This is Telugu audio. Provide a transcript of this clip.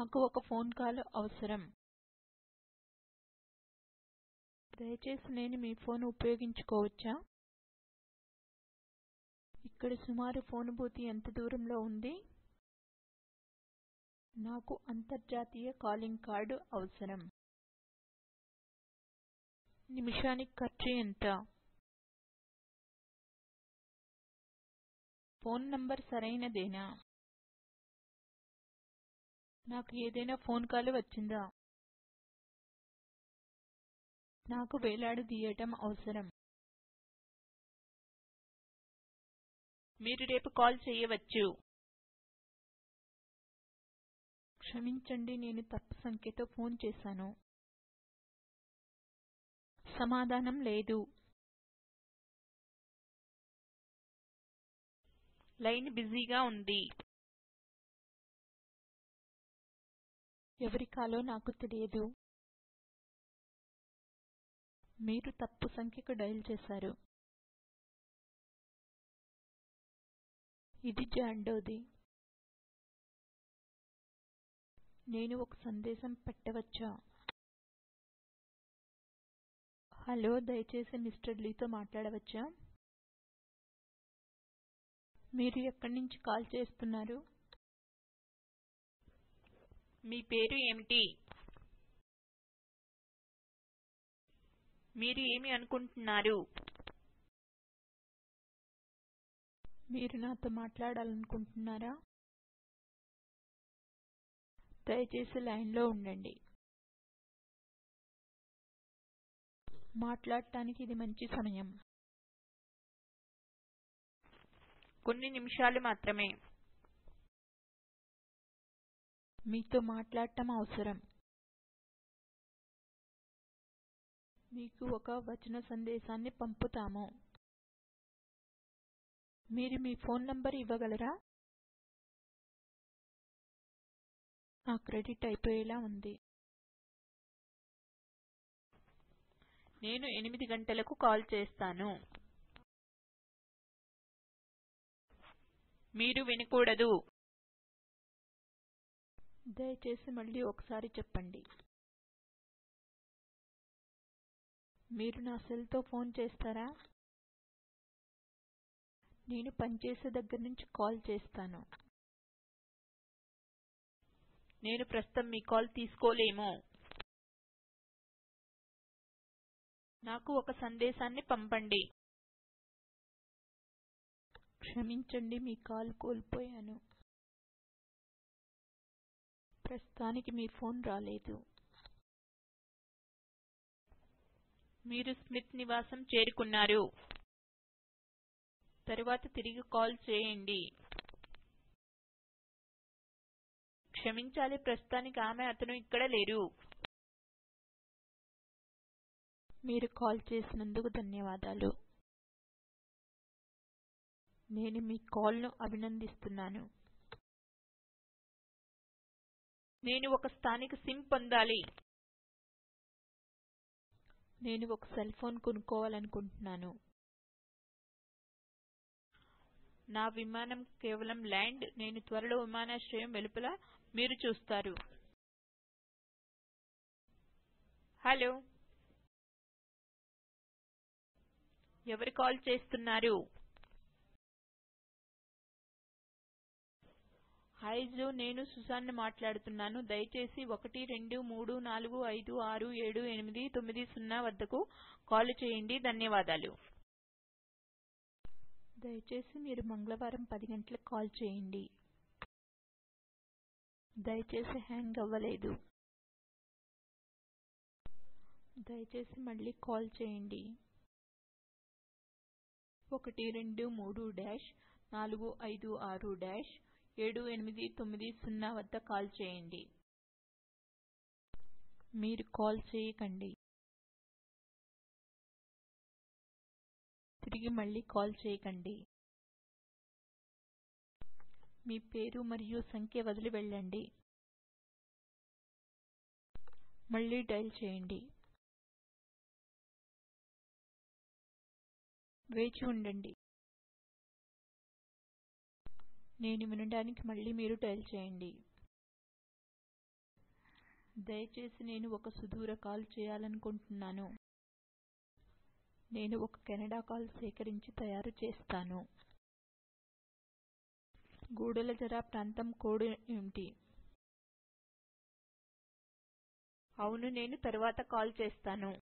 నాకు ఒక ఫోన్ కాల్ అవసరం. దయచేసి నేను మీ ఫోన్ ఉపయోగించుకోవచ్చా? ఇక్కడ సుమారు ఫోన్ బూత్ ఎంత దూరంలో ఉంది? నాకు అంతర్జాతీయ కాలింగ్ కార్డు అవసరం. నిమిషానికి ఖర్చు ఎంత? ఫోన్ నంబర్ సరైనదేనా? నాకు ఏదైనా ఫోన్ కాల్ వచ్చిందా? నాకు వేలాడదీయటం అవసరం. మీరు రేపు కాల్ చేయవచ్చు. క్షమించండి, నేను తప్పు సంఖ్యతో ఫోన్ చేశాను. సమాధానం లేదు. లైన్ బిజీగా ఉంది. ఎవరి కాలో నాకు తెలియదు. మీరు తప్పు సంఖ్యకు డయల్ చేశారు. ఇది జాండోది. నేను ఒక సందేశం పెట్టవచ్చా? హలో, దయచేసి మిస్టర్ లీతో మాట్లాడవచ్చా? మీరు ఎక్కడి నుంచి కాల్ చేస్తున్నారు? మీ పేరు ఏమిటి? మీరు ఏమి అనుకుంటున్నారు? మీరు నాతో మాట్లాడాలనుకుంటున్నారా? దయచేసి లైన్లో ఉండండి. మాట్లాడటానికి ఇది మంచి సమయం. కొన్ని నిమిషాలు మాత్రమే. మీతో మాట్లాడటం అవసరం. మీకు ఒక వచన సందేశాన్ని పంపుతాము. మీరు మీ ఫోన్ నంబర్ ఇవ్వగలరా? నా క్రెడిట్ అయిపోయేలా ఉంది. నేను 8 గంటలకు కాల్ చేస్తాను. మీరు వినకూడదు. దయచేసి మళ్ళీ ఒకసారి చెప్పండి. మీరు నా సెల్తో ఫోన్ చేస్తారా? నేను పనిచేసే దగ్గర నుంచి కాల్ చేస్తాను. నేను ప్రస్తుతం మీ కాల్ తీసుకోలేము. నాకు ఒక సందేశాన్ని పంపండి. క్షమించండి, మీ కాల్ కోల్పోయాను. ప్రస్తుతానికి మీ ఫోన్ రాలేదు. మీరు స్మిత్ నివాసం చేరుకున్నారు. తరువాత తిరిగి కాల్ చేయండి. క్షమించాలి, ప్రస్తుతానికి అతను ఇక్కడ లేరు. మీరు కాల్ చేసినందుకు ధన్యవాదాలు. నేను మీ కాల్ను అభినందిస్తున్నాను. నేను ఒక స్థానిక సిమ్ పొందాలి. నేను ఒక సెల్ ఫోన్ కొనుక్కోవాలనుకుంటున్నాను. నా విమానం కేవలం ల్యాండ్. నేను త్వరలో విమానాశ్రయం వెలుపల మీరు చూస్తారు. హలో, ఎవరు కాల్ చేస్తున్నారు? హాయ్ జో, నేను సుసాన్ మాట్లాడుతున్నాను. దయచేసి 1234567890 వద్దకు కాల్ చేయండి. ధన్యవాదాలు. దయచేసి మీరు మంగళవారం 10 గంటలకు కాల్ చేయండి. దయచేసి హ్యాంగ్ అవ్వలేదు. దయచేసి మళ్ళీ కాల్ చేయండి. 1234567890 వద్ద కాల్ చేయండి. మీరు కాల్ చేయకండి. తిరిగి మళ్ళీ కాల్ చేయకండి. మీ పేరు మరియు సంఖ్య వదిలి వెళ్ళండి. మళ్ళీ డయల్ చేయండి. వేచి ఉండండి. నేను వినడానికి మళ్ళీ మీరు డయల్ చేయండి. దయచేసి నేను ఒక సుదూర కాల్ చేయాలనుకుంటున్నాను. నేను ఒక కెనడా కాల్ సేకరించి తయారు చేస్తాను. గూడెలజర ప్రాంతం కోడ్ ఏమిటి? అవును, నేను తరువాత కాల్ చేస్తాను.